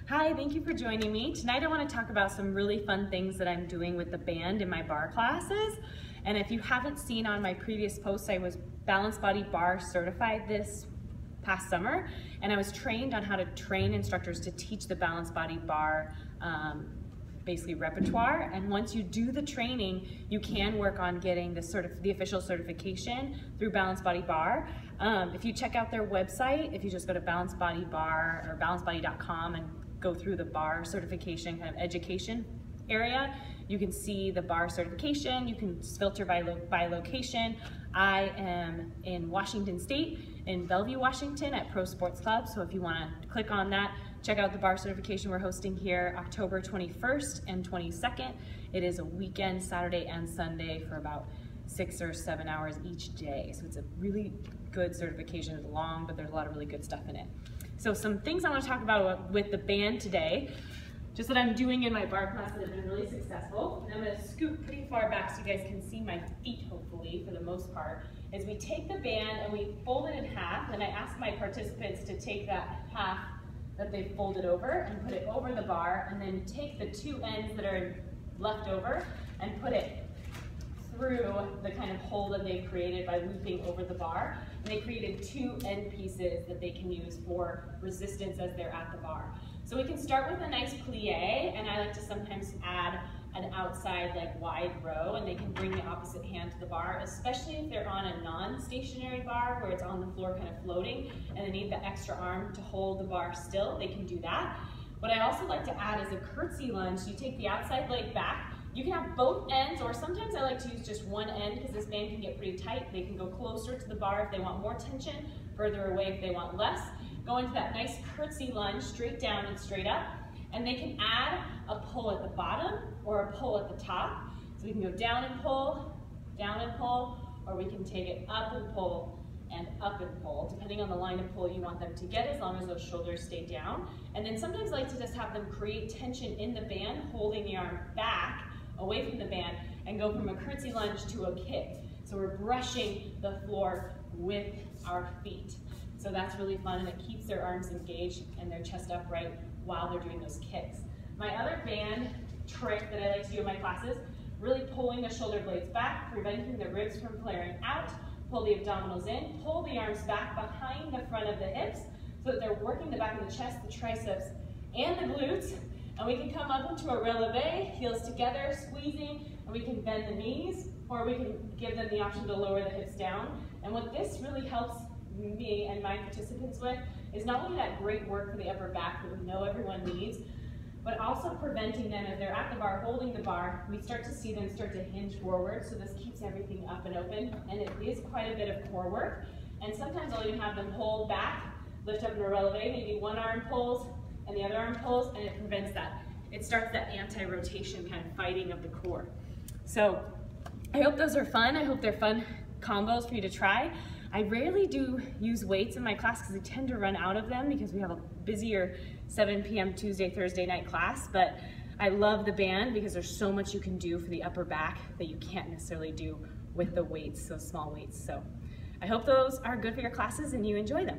Hi, thank you for joining me. Tonight I want to talk about some really fun things that I'm doing with the band in my bar classes. And if you haven't seen on my previous posts, I was Balance Body Bar certified this past summer, and I was trained on how to train instructors to teach the Balance Body Bar basically repertoire. And once you do the training, you can work on getting the official certification through Balance Body Bar. If you check out their website, if you just go to Balance Body Bar or balancebody.com and go through the bar certification kind of education area, you can see the bar certification. You can filter by location. I am in Washington State, in Bellevue, Washington at Pro Sports Club. So if you want to click on that, check out the bar certification we're hosting here October 21st and 22nd. It is a weekend, Saturday and Sunday, for about 6 or 7 hours each day. So it's a really good certification. It's long, but there's a lot of really good stuff in it. So some things I want to talk about with the band today, just that I'm doing in my bar class that have been really successful. And I'm going to scoot pretty far back so you guys can see my feet, hopefully, for the most part, is we take the band and we fold it in half, and I ask my participants to take that half that they folded over and put it over the bar, and then take the two ends that are left over and put it through the kind of hole that they've created by looping over the bar. And they created two end pieces that they can use for resistance as they're at the bar. So we can start with a nice plie, and I like to sometimes add an outside wide row, and they can bring the opposite hand to the bar, especially if they're on a non-stationary bar where it's on the floor kind of floating and they need the extra arm to hold the bar still. They can do that. What I also like to add is a curtsy lunge. You take the outside leg back. You can have both ends, or sometimes I like to use just one end because this band can get pretty tight. They can go closer to the bar if they want more tension, further away if they want less. Go into that nice curtsy lunge, straight down and straight up. And they can add a pull at the bottom or a pull at the top. So we can go down and pull, or we can take it up and pull, depending on the line of pull you want them to get, as long as those shoulders stay down. And then sometimes I like to just have them create tension in the band, holding the arm back, away from the band, and go from a curtsy lunge to a kick. So we're brushing the floor with our feet. So that's really fun, and it keeps their arms engaged and their chest upright while they're doing those kicks. My other band trick that I like to do in my classes, really pulling the shoulder blades back, preventing the ribs from flaring out, pull the abdominals in, pull the arms back behind the front of the hips so that they're working the back of the chest, the triceps, and the glutes. And we can come up into a releve, heels together, squeezing, and we can bend the knees, or we can give them the option to lower the hips down. And what this really helps me and my participants with is not only that great work for the upper back that we know everyone needs, but also preventing them, if they're at the bar, holding the bar, we start to see them start to hinge forward, so this keeps everything up and open, and it is quite a bit of core work. And sometimes I'll even have them hold back, lift up in a releve, maybe one arm pulls and the other arm pulls, and it prevents that. It starts that anti-rotation kind of fighting of the core. So I hope those are fun. I hope they're fun combos for you to try. I rarely do use weights in my class because I tend to run out of them because we have a busier 7 p.m. Tuesday, Thursday night class, but I love the band because there's so much you can do for the upper back that you can't necessarily do with the weights, those small weights. So I hope those are good for your classes and you enjoy them.